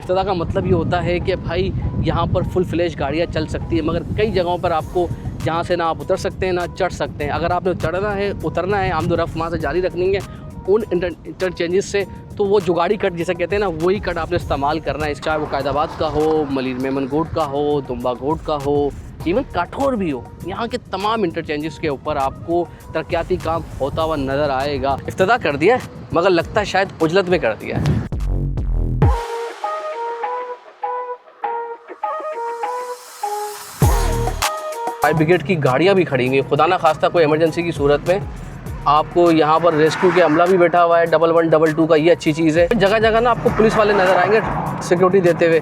इफ्तिदा का मतलब ये होता है कि भाई यहाँ पर फुल फ्लैश गाड़ियाँ चल सकती है, मगर कई जगहों पर आपको जहाँ से ना आप उतर सकते हैं ना चढ़ सकते हैं। अगर आपने चढ़ना है उतरना है आमदोरफ्त वहाँ से जारी रखनी है उन इंटरचेंजेस से, तो वो जुगाड़ी कट जिसे कहते हैं ना, वही कट आपने इस्तेमाल करना है। चाहे वो कायदाबाद का हो, मलिर मेमन गोड का हो, दुम्बा गोड का हो, इवन काठौर भी हो, यहाँ के तमाम इंटरचेंजेस के ऊपर आपको तरक्याती काम होता हुआ नज़र आएगा। इफ्तिदा कर दिया है मगर लगता है शायद उजलत में कर दिया है। फायर ब्रिगेड की गाड़ियाँ भी खड़ी हुई हैं, खुदा ना खास्ता कोई इमरजेंसी की सूरत में आपको यहाँ पर रेस्क्यू के अमला भी बैठा हुआ है 1112 का, ये अच्छी चीज़ है। जगह जगह ना आपको पुलिस वाले नज़र आएंगे सिक्योरिटी देते हुए।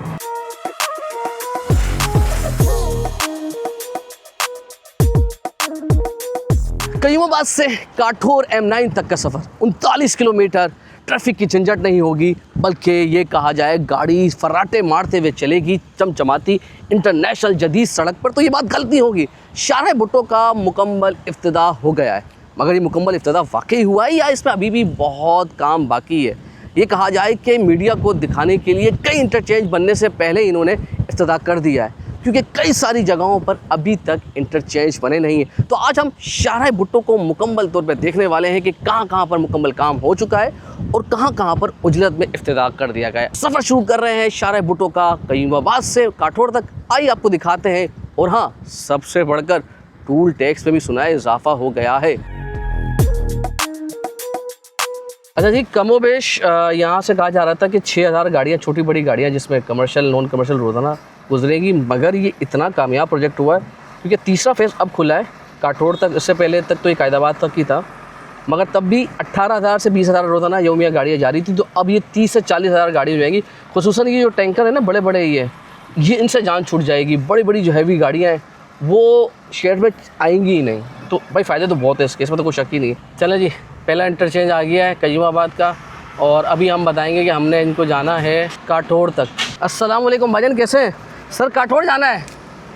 कयूमाबाद से काठौर M9 तक का सफ़र 39 किलोमीटर, ट्रैफिक की झंझट नहीं होगी, बल्कि ये कहा जाए गाड़ी फर्राटे मारते हुए चलेगी चमचमाती इंटरनेशनल जदीद सड़क पर। तो ये बात गलती होगी। शाहराह भुट्टो का मुकम्मल इफ्तिदा हो गया है, मगर ये मुकम्मल इफ्तिदा वाकई हुआ है या इसमें अभी भी बहुत काम बाकी है? ये कहा जाए कि मीडिया को दिखाने के लिए कई इंटरचेंज बनने से पहले इन्होंने इफ्तिदा कर दिया है, क्योंकि कई सारी जगहों पर अभी तक इंटरचेंज बने नहीं हैं। तो आज हम शाहराह भुट्टो को मुकम्मल तौर पर देखने वाले हैं कि कहाँ पर मुकम्मल काम हो चुका है और कहाँ पर उजलत में इफ्तिदा कर दिया गया है। सफ़र शुरू कर रहे हैं शाहराह भुट्टो का कयूमाबाद से काठौर तक। आइए आपको दिखाते हैं। और हाँ, सबसे बढ़कर टूल टैक्स में भी सुना है इजाफा हो गया है। अच्छा जी, कमोबेश यहाँ से कहा जा रहा था कि 6000 गाड़ियाँ, छोटी बड़ी गाड़ियाँ जिसमें कमर्शियल नॉन कमर्शियल रोज़ाना गुजरेगी, मगर ये इतना कामयाब प्रोजेक्ट हुआ है क्योंकि तीसरा फेज़ अब खुला है काठौर तक। इससे पहले तक तो ये कायदाबाद तक ही था, मगर तब भी 18,000 से 20,000 रोज़ाना यौमिया गाड़ियाँ जा रही थी। तो अब ये 30 से 40,000 गाड़ी हो जाएंगी। खुसूसन ये जो टैंकर है ना, बड़े बड़े ये इनसे जान छूट जाएगी। बड़ी बड़ी जो हैवी गाड़ियाँ हैं वो शहर में आएंगी ही नहीं। तो भाई फ़ायदे तो बहुत है इसके, इसमें तो कोई शक ही नहीं है। चलें जी, पहला इंटरचेंज आ गया है कयूमाबाद का और अभी हम बताएंगे कि हमने इनको जाना है काठौर तक। अस्सलाम वालेकुम भाईजान, कैसे हैं सर? काठौर जाना है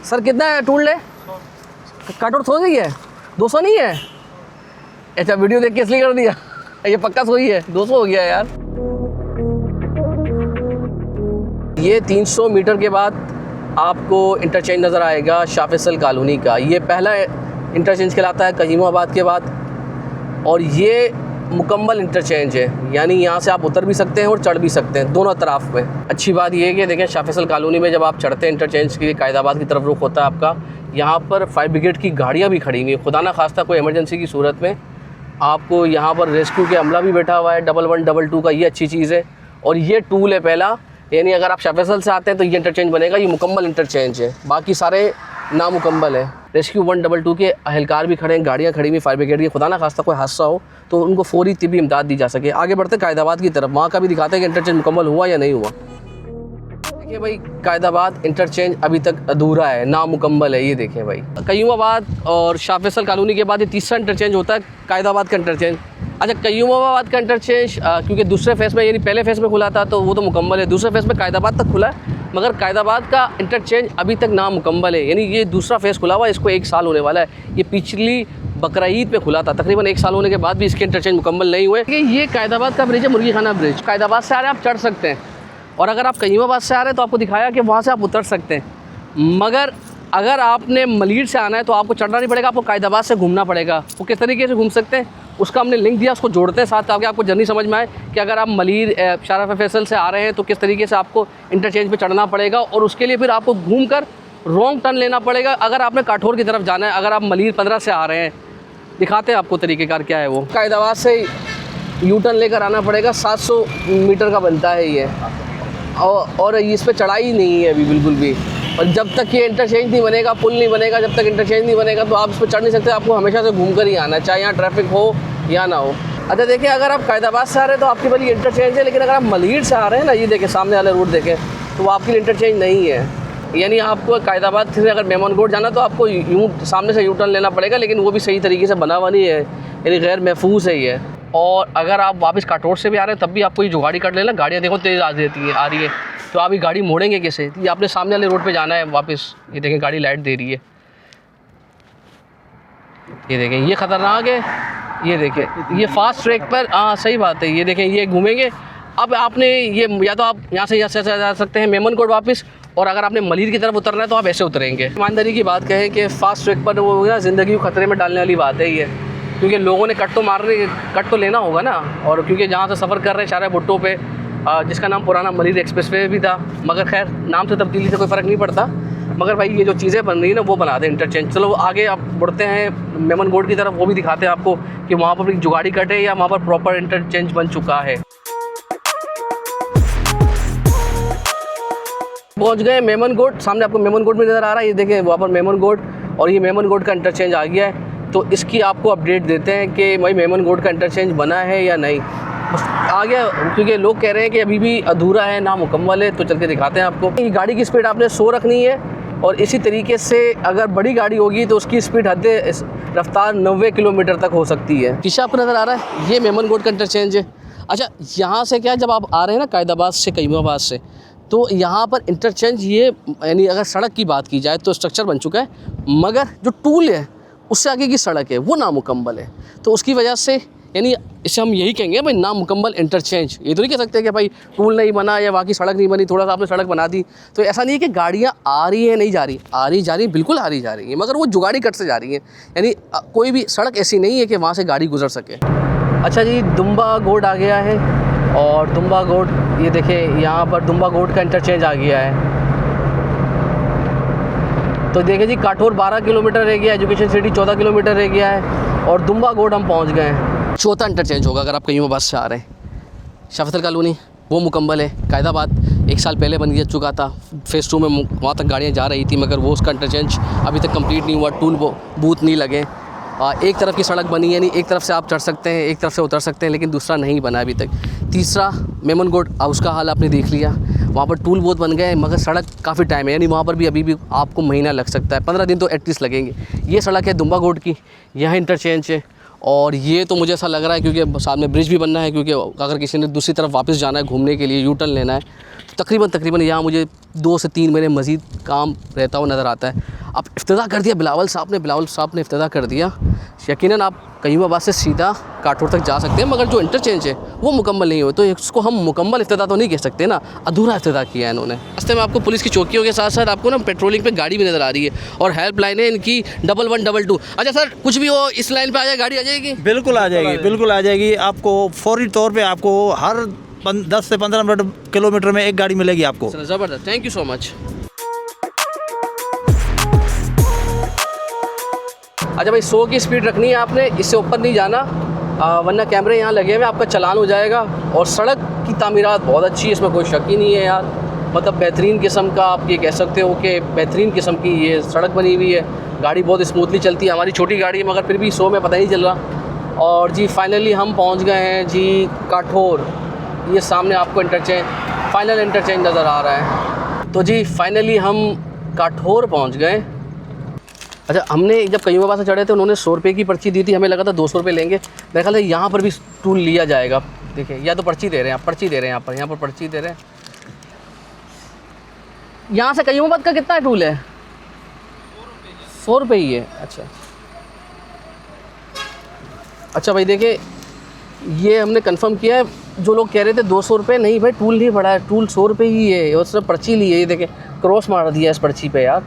सर, कितना है टूल ले? काठौर सो गई है, 200 नहीं है? अच्छा, वीडियो देख के इसलिए कर दिया, ये पक्का सोई है, 200 हो गया यार। ये 300 मीटर के बाद आपको इंटरचेंज नज़र आएगा शाह फैसल कॉलोनी का। ये पहला इंटरचेंज कहलाता है कयूमाबाद के बाद और ये मुकम्मल इंटरचेंज है, यानी यहाँ से आप उतर भी सकते हैं और चढ़ भी सकते हैं दोनों तरफ में। अच्छी बात ये है कि देखें शाह फैसल कॉलोनी में जब आप चढ़ते हैं इंटरचेंज के लिए कायदाबाद की तरफ रुख होता है आपका, यहाँ पर फायर ब्रिगेड की गाड़ियाँ भी खड़ी हुई हैं। खुदा ना खास्ता कोई इमरजेंसी की सूरत में आपको यहाँ पर रेस्क्यू के अमला भी बैठा हुआ है 1112 का, ये अच्छी चीज़ है। और ये टूल है पहला, यानी अगर आप शाह फैसल से आते हैं तो ये इंटरचेंज बनेगा, ये मुकम्मल इंटरचेंज है, बाकी सारे नामुकम्मल है। रेस्क्यू 122 के अहलकार भी खड़े हैं, गाड़ियाँ खड़ी हुई फायर ब्रिगेड की। खुदा ना खास्ता कोई हादसा हो तो उनको फौरी तिब्बी इमदाद दी जा सके। आगे बढ़ते कायदाबाद की तरफ, वहाँ का भी दिखाते हैं कि इंटरचेंज मुकम्मल हुआ या नहीं हुआ। देखिए भाई, कायदाबाद इंटरचेंज अभी तक अधूरा है, नामुकम्मल है। ये देखें भाई, कयूमाबाद और शाह फैसल कॉलोनी के बाद ये तीसरा इंटरचेंज होता है कायदाबाद का इंटरचेंज। अच्छा, कयूमाबाद का इंटरचेंज क्योंकि दूसरे फेज़ में, यानी पहले फेज़ में खुला था तो वो तो मुकम्मल है, दूसरे फेज़ में कायदाबाद तक खुला है, मगर कायदाबाद का इंटरचेंज अभी तक नामुकम्मल है, यानी ये दूसरा फेज़ खुला हुआ है, इसको 1 साल होने वाला है। ये पिछली बकरा ईद पे खुला था, तकरीबन 1 साल होने के बाद भी इसके इंटरचेंज मुकम्मल नहीं हुए। ये कायदाबाद का ब्रिज है, मुर्गी खाना ब्रिज। कायदाबाद से आ रहे हैं आप चढ़ सकते हैं, और अगर आप कयूमाबाद से आ रहे हैं तो आपको दिखाया कि वहाँ से आप उतर सकते हैं। मगर अगर आपने मलीर से आना है तो आपको चढ़ना नहीं पड़ेगा, आपको कायदाबाद से घूमना पड़ेगा। वो किस तरीके से घूम सकते हैं उसका हमने लिंक दिया, उसको जोड़ते हैं साथ, ताकि आपको जर्नी समझ में आए कि अगर आप मलीर शाह फैसल से आ रहे हैं तो किस तरीके से आपको इंटरचेंज पे चढ़ना पड़ेगा, और उसके लिए फिर आपको घूमकर रॉन्ग टर्न लेना पड़ेगा अगर आपने काठौर की तरफ जाना है। अगर आप मलीर 15 से आ रहे हैं, दिखाते हैं आपको तरीक़ेकार क्या है वो। कायदाबाद से यू टर्न लेकर आना पड़ेगा, 700 मीटर का बनता है ये, और इस पर चढ़ाई नहीं है अभी बिल्कुल भी। और जब तक ये इंटरचेंज नहीं बनेगा, पुल नहीं बनेगा, जब तक इंटरचेंज नहीं बनेगा तो आप इस पर चढ़ नहीं सकते। आपको हमेशा से घूम कर ही आना है, चाहे यहाँ ट्रैफिक हो या ना हो। अच्छा देखिए, अगर आप कायदाबाद से आ रहे हैं तो आपके लिए इंटरचेंज है, लेकिन अगर आप मलीर से आ रहे हैं ना, ये देखें सामने वाले रोड देखें, तो वो आपके लिए इंटरचेंज नहीं है। यानी आपको कायदाबाद से अगर मेमन गोड जाना तो आपको यूँ सामने से यू टर्न लेना पड़ेगा, लेकिन वो भी सही तरीके से बना हुआ नहीं है, यानी गैर महफूज है ये। और अगर आप वापस काठौर से भी आ रहे हैं तब भी आपको ये जुगाड़ी कर लेना। गाड़ियाँ देखो तेज़ आ रही है, तो आप ये गाड़ी मोड़ेंगे कैसे? ये आपने सामने वाले रोड पे जाना है वापस। ये देखें गाड़ी लाइट दे रही है, ये देखें ये ख़तरनाक है। ये देखें ये फास्ट ट्रैक पर, हाँ सही बात है। ये देखें ये घूमेंगे, अब आपने ये या तो आप यहाँ से जा सकते हैं मेमनकोट वापस, और अगर आपने मलिर की तरफ उतरना है तो आप ऐसे उतरेंगे। ईमानदारी की बात कहें कि फ़ास्ट ट्रैक पर वो ना ज़िंदगी को ख़तरे में डालने वाली बात है ये, क्योंकि लोगों ने कट तो लेना होगा ना, और क्योंकि जहाँ से सफ़र कर रहे हैं शारा भुट्टो पे, जिसका नाम पुराना मलिर एक्सप्रेसवे भी था, मगर खैर नाम से तब्दीली से कोई फ़र्क नहीं पड़ता। मगर भाई ये जो चीज़ें बन रही है ना वो बना दें इंटरचेंज। चलो आगे आप बढ़ते हैं मेमनकोट की तरफ, वो भी दिखाते हैं आपको कि वहाँ पर भी जुगाड़ी कट है या वहाँ पर प्रॉपर इंटरचेंज बन चुका है। पहुँच गए मेमनकोट, सामने आपको मेमनकोट भी नज़र आ रहा है, ये देखें वहाँ पर मेमनकोट, और ये मेमनकोट का इंटरचेंज आ गया है। तो इसकी आपको अपडेट देते हैं कि भाई मेमनकोट का इंटरचेंज बना है या नहीं। आ गया, क्योंकि लोग कह रहे हैं कि अभी भी अधूरा है, ना मुकम्मल है, तो चल के दिखाते हैं आपको। ये गाड़ी की स्पीड आपने 100 रखनी है, और इसी तरीके से अगर बड़ी गाड़ी होगी तो उसकी स्पीड हद रफ्तार 90 किलोमीटर तक हो सकती है। पीछे आपको नज़र आ रहा है ये मेमनकोट का इंटरचेंज है। अच्छा, यहाँ से क्या, जब आप आ रहे हैं ना कायदाबाद से कईमाबाद से, तो यहाँ पर इंटरचेंज ये यानी अगर सड़क की बात की जाए तो स्ट्रक्चर बन चुका है, मगर जो टूल है उससे आगे की सड़क है वो नामुकम्मल है। तो उसकी वजह से यानी इसे हम यही कहेंगे भाई नामुकम्मल इंटरचेंज। ये तो नहीं कह सकते कि भाई टूल नहीं बना या वहाँ की सड़क नहीं बनी, थोड़ा सा आपने सड़क बना दी। तो ऐसा नहीं है कि गाड़ियाँ आ रही हैं नहीं जा रही, आ रही जा रही, बिल्कुल आ रही जा रही हैं, मगर वो जुगाड़ी कट से जा रही हैं। यानी कोई भी सड़क ऐसी नहीं है कि वहाँ से गाड़ी गुजर सके। अच्छा जी, दुम्बा गोड आ गया है, और दुम्बा गोड ये देखें यहाँ पर दुम्बा गोड का इंटरचेंज आ गया है। तो देखें जी, काठौर 12 किलोमीटर रह गया, एजुकेशन सिटी 14 किलोमीटर रह गया है, और दुम्बा गोड हम पहुँच गए हैं। चौथा इंटरचेंज होगा अगर आप कईमाबाद से आ रहे हैं। शाफिसल कॉलोनी वो मुकम्मल है, कायदाबाद 1 साल पहले बन चुका था, फ़ेज़ 2 में वहाँ तक गाड़ियाँ जा रही थी, मगर वो उसका इंटरचेंज अभी तक कंप्लीट नहीं हुआ, टूल बूथ नहीं लगे। एक तरफ की सड़क बनी है, यानी एक तरफ से आप चढ़ सकते हैं, एक तरफ से उतर सकते हैं, लेकिन दूसरा नहीं बना अभी तक। तीसरा मेमनकोट, उसका हाल आपने देख लिया, वहाँ पर टूल बहुत बन गए, मगर सड़क काफ़ी टाइम है, यानी वहाँ पर भी अभी भी आपको महीना लग सकता है, 15 दिन तो एटलीस्ट लगेंगे। ये सड़क है दुम्बा गोड की, यहाँ इंटरचेंज है, और ये तो मुझे ऐसा लग रहा है क्योंकि सामने ब्रिज भी बनना है, क्योंकि अगर किसी ने दूसरी तरफ वापस जाना है घूमने के लिए, यू टर्न लेना है, तो तकरीबन यहाँ मुझे 2 से 3 महीने मज़ीद काम रहता हुआ नज़र आता है। अब इफ्तिताह कर दिया बिलावल साहब ने इफ्तिताह कर दिया। यकीनन आप कईमाबाद से सीधा काठौर तक जा सकते हैं, मगर जो इंटरचेंज है वो मुकम्मल नहीं हो, तो इसको हम मुकम्मल इफ्तिताह तो नहीं कह सकते ना, अधूरा इफ्तिताह किया है इन्होंने। रास्ते में आपको पुलिस की चौकियों के साथ साथ आपको ना पेट्रोलिंग पे गाड़ी भी नज़र आ रही है, और हेल्पलाइन है इनकी 1122। अच्छा सर, कुछ भी हो इस लाइन पे आ जाए गाड़ी आ जाएगी? बिल्कुल आ जाएगी, बिल्कुल आ जाएगी। आपको फौरी तौर पे आपको हर 10 से 15 किलोमीटर में एक गाड़ी मिलेगी आपको। ज़बरदस्त, थैंक यू सो मच। अच्छा भाई, 100 की स्पीड रखनी है आपने, इससे ऊपर नहीं जाना, वरना कैमरे यहाँ लगे हुए, आपका चालान हो जाएगा। और सड़क की तामीरात बहुत अच्छी है, इसमें कोई शक ही नहीं है यार, मतलब बेहतरीन किस्म का आप ये कह सकते हो कि बेहतरीन किस्म की ये सड़क बनी हुई है, गाड़ी बहुत स्मूथली चलती है। हमारी छोटी गाड़ी है, मगर फिर भी 100 में पता नहीं चल रहा। और जी फाइनली हम पहुँच गए हैं जी काठौर, ये सामने आपको इंटरचेंज, फाइनल इंटरचेंज नज़र आ रहा है। तो जी फाइनली हम काठौर पहुँच गए। अच्छा, हमने जब कईमाबाद से चढ़े थे उन्होंने 100 रुपये की पर्ची दी थी, हमें लगा था 200 रुपये लेंगे। मेरा ख्याल है यहाँ पर भी टूल लिया जाएगा। देखिए, या तो पर्ची दे रहे हैं, आप पर्ची दे रहे हैं यहाँ पर पर्ची दे रहे हैं। यहाँ से कईमाबाद का कितना टूल है? 100 रुपये ही है। अच्छा भाई, देखिए ये हमने कंफर्म किया है, जो लोग कह रहे थे 200 रुपये, नहीं भाई टूल नहीं बढ़ा है, टूल 100 रुपये ही है, और सिर्फ पर्ची ली है। ये देखें क्रॉस मार दिया इस पर्ची पे यार,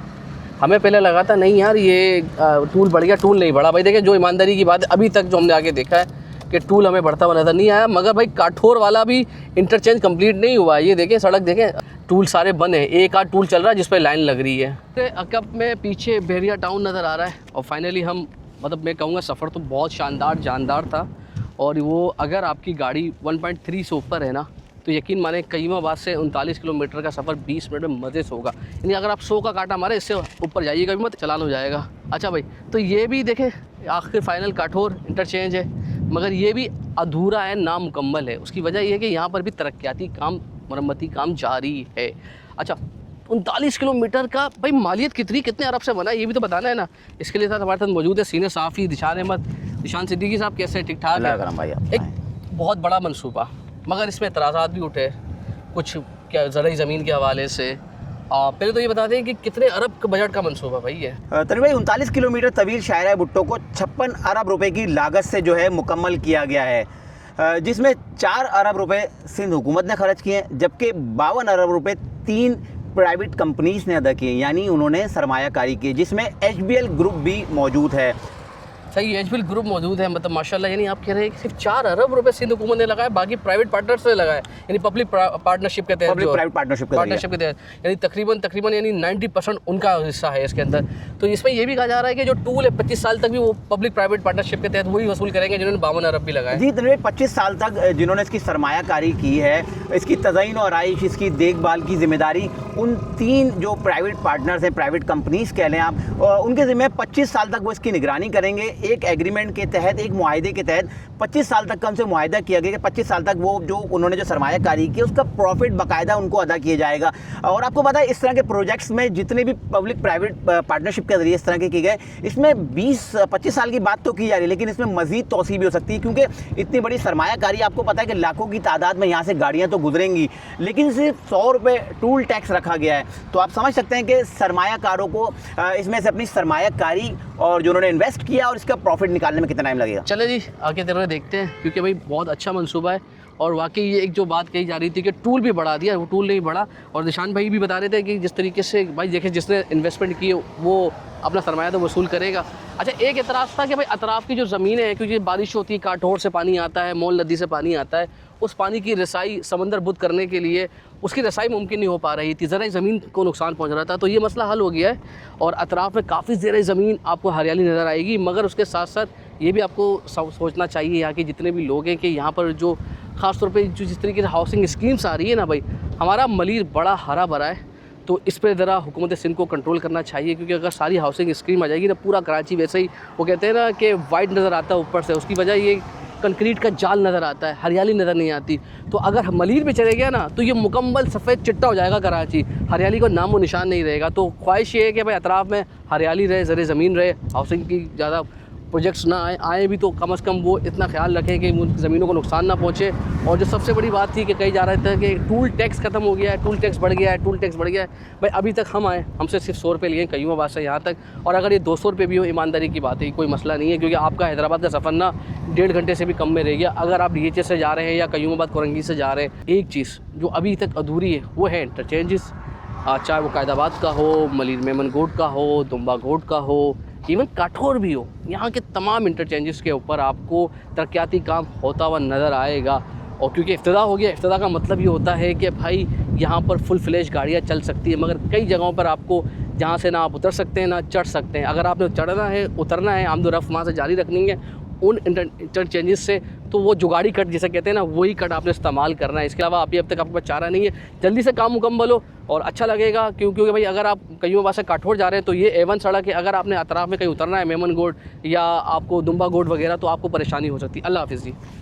हमें पहले लगा था नहीं यार ये टूल बढ़ गया, टूल नहीं बढ़ा। भाई देखिए, जो ईमानदारी की बात है, अभी तक जो हमने आगे देखा है कि टूल हमें बढ़ता हुआ नज़र नहीं आया। मगर भाई काठौर वाला भी इंटरचेंज कंप्लीट नहीं हुआ। ये देखें सड़क देखें, टूल सारे बंद हैं, एक आध टूल चल रहा है जिस पर लाइन लग रही है। अकब में पीछे बहरिया टाउन नज़र आ रहा है, और फाइनली हम मतलब मैं कहूँगा सफ़र तो बहुत शानदार जानदार था। और वो अगर आपकी गाड़ी 1.3 से ऊपर है ना, तो यकीन माने कईमाबाद से 39 किलोमीटर का सफ़र 20 मिनट में मज़े से होगा। यानी अगर आप 100 का काटा मारे, इससे ऊपर जाइएगा भी मत, चालान हो जाएगा। अच्छा भाई, तो ये भी देखें आखिर फाइनल काठौर इंटरचेंज है, मगर ये भी अधूरा है, नामुकम्मल है। उसकी वजह यह है कि यहाँ पर भी तरक्याती काम, मरम्मती काम जारी है। अच्छा, 39 किलोमीटर का भाई मालियत कितने अरब से बना है ये भी तो बताना है ना। इसके लिए साथ हमारे साथ मौजूद है सीनियर साफ़ी निशान सिद्दीकी साहब। कैसे, ठीक ठाक है? एक बहुत बड़ा मनसूबा, मगर इसमें एतराज़ात भी उठे कुछ, क्या ज़रूरी ज़मीन के हवाले से। पहले तो ये बता दें कि कितने अरब का बजट का मनसूबा भाई है? तनवीर भाई, 39 किलोमीटर तवील शायरा भुट्टो को 56 अरब रुपए की लागत से जो है मुकम्मल किया गया है। जिसमें 4 अरब रुपए सिंध हुकूमत ने खर्च किए हैं, जबकि 52 अरब रुपए 3 प्राइवेट कंपनीज ने अदा किए, यानी उन्होंने सरमायाकारी की, जिसमें HBL ग्रुप भी मौजूद है। सही, HBL ग्रुप मौजूद है, मतलब माशाल्लाह। यानी आप कह रहे हैं कि सिर्फ 4 अरब रुपए सिंध हुकूमत ने लगाया, बाकी प्राइवेट पार्टनर्स ने लगाया, यानी पब्लिक पार्टनरशिप के तहत, पब्लिक प्राइवेट पार्टनरशिप के तहत, यानी तकरीबन यानी 90% उनका हिस्सा है इसके अंदर। तो इसमें ये भी कहा जा रहा है कि जो टूल है 25 साल तक भी वो पब्लिक प्राइवेट पार्टनरशिप के तहत वही वसूल करेंगे जिन्होंने 52 अरब भी लगाए। जी, 25 साल तक जिन्होंने इसकी सरमायाकारी की है, इसकी तज़यीन और आइश, इसकी देखभाल की जिम्मेदारी उन 3 जो प्राइवेट पार्टनर्स हैं, प्राइवेट कंपनीज कह लें आप, उनके ज़िम्मे 25 साल तक वो इसकी निगरानी करेंगे। एक एग्रीमेंट के तहत, एक मुआहदे के तहत 25 साल तक का उनसे मुआहदा किया गया कि 25 साल तक वो जो उन्होंने जो सरमायाकारी की उसका प्रॉफिट बाकायदा उनको अदा किया जाएगा। और आपको पता है इस तरह के प्रोजेक्ट्स में जितने भी पब्लिक प्राइवेट पार्टनरशिप के जरिए इस तरह के किए गए, इसमें 20-25 साल की बात तो की जा रही है, लेकिन इसमें मजीद तौसी भी हो सकती है, क्योंकि इतनी बड़ी सरमायाकारी, आपको पता है कि लाखों की तादाद में यहाँ से गाड़ियाँ तो गुजरेंगी, लेकिन सिर्फ 100 रुपये टूल टैक्स रखा गया है। तो आप समझ सकते हैं कि सरमायाकारों को इसमें से अपनी सरमायाकारी और जो उन्होंने इन्वेस्ट किया और इसका प्रॉफिट निकालने में कितना टाइम लगेगा। चले जी, आगे तरह देखते हैं, क्योंकि भाई बहुत अच्छा मंसूबा है। और वाकई ये एक जो बात कही जा रही थी कि टूल भी बढ़ा दिया, वो टूल नहीं बढ़ा। और निशान भाई भी बता रहे थे कि जिस तरीके से भाई देखिए, जिसने इन्वेस्टमेंट की वो अपना सरमाया तो वसूल करेगा। अच्छा, एक एतराज़ था कि भाई अतराफ़ की जो ज़मीनें हैं, क्योंकि बारिश होती है, काठोर से पानी आता है, मोल नदी से पानी आता है, उस पानी की रसाई समंदर बुद्ध करने के लिए उसकी रसाई मुमकिन नहीं हो पा रही थी, ज़रा ज़मीन को नुकसान पहुंच रहा था। तो ये मसला हल हो गया है और अतराफ़ में काफ़ी ज़रा ज़मीन आपको हरियाली नज़र आएगी। मगर उसके साथ साथ ये भी आपको सोचना चाहिए यहाँ के जितने भी लोग हैं कि यहाँ पर जो ख़ास तौर पे जो जिस तरीके से हाउसिंग स्कीम्स आ रही है ना भाई, हमारा मलीर बड़ा हरा भरा है, तो इस पर ज़रा हुकूमत सिंध को कंट्रोल करना चाहिए। क्योंकि अगर सारी हाउसिंग स्कीम आ जाएगी ना, पूरा कराची वैसे ही, वो कहते हैं ना कि वाइट नज़र आता है ऊपर से, उसकी वजह ये कंक्रीट का जाल नज़र आता है, हरियाली नज़र नहीं आती। तो अगर मलीर में चले गया ना, तो ये मुकम्मल सफ़ेद चिट्टा हो जाएगा कराची, हरियाली को नामो निशान नहीं रहेगा। तो ख्वाहिश ये है कि भाई अतराफ़ में हरियाली रहे, ज़रे ज़मीन रहे, हाउसिंग की ज़्यादा प्रोजेक्ट्स ना आए भी तो कम से कम वो इतना ख्याल रखें कि ज़मीनों को नुकसान ना पहुँचे। और जो सबसे बड़ी बात थी कि कही जा रहा था कि टूल टैक्स ख़त्म हो गया है, टूल टैक्स बढ़ गया है, टूल टैक्स बढ़ गया है। भाई अभी तक हम आए, हमसे सिर्फ 100 रुपये लिए कयूमाबाद से यहाँ तक, और अगर ये 200 रुपये भी हो, ईमानदारी की बात है, कोई मसला नहीं है। क्योंकि आपका हैदराबाद का सफ़र ना 1.5 घंटे से भी कम में रह गया। अगर आप DHA से जा रहे हैं या कयूमाबाद कोरंगी से जा रहे हैं, एक चीज़ जो अभी तक अधूरी है वो है इंटरचेंजेस, चाहे वो कायदाबाद का हो, मलीर मेमन गोड का हो, दुम्बा गोड का हो, इवन काठौर भी हो, यहाँ के तमाम इंटरचेंजेस के ऊपर आपको तरक्याती काम होता हुआ नज़र आएगा। और क्योंकि इफ्तिदा हो गया, इफ्तिदा का मतलब ये होता है कि भाई यहाँ पर फुल फ्लैश गाड़ियाँ चल सकती है। मगर कई जगहों पर आपको जहाँ से ना आप उतर सकते हैं ना चढ़ सकते हैं। अगर आपने चढ़ना है, उतरना है, आमदोरफ्त वहाँ से जारी रखनी है उन इंटरचेंजेस से, तो वो जुगाड़ी कट जिसे कहते हैं ना, वही कट आपने इस्तेमाल करना है। इसके अलावा अब तक आपके पास चारा नहीं है। जल्दी से काम मुकम्मल हो और अच्छा लगेगा। क्योंकि भाई अगर आप कयूमाबाद से काठौर जा रहे हैं तो ये A1 सड़क है। अगर आपने अतराफ़ में कहीं उतरना है, मेमन गोड या आपको दुम्बा गोड वगैरह, तो आपको परेशानी हो सकती है। अल्लाह हाफ़िज़ जी।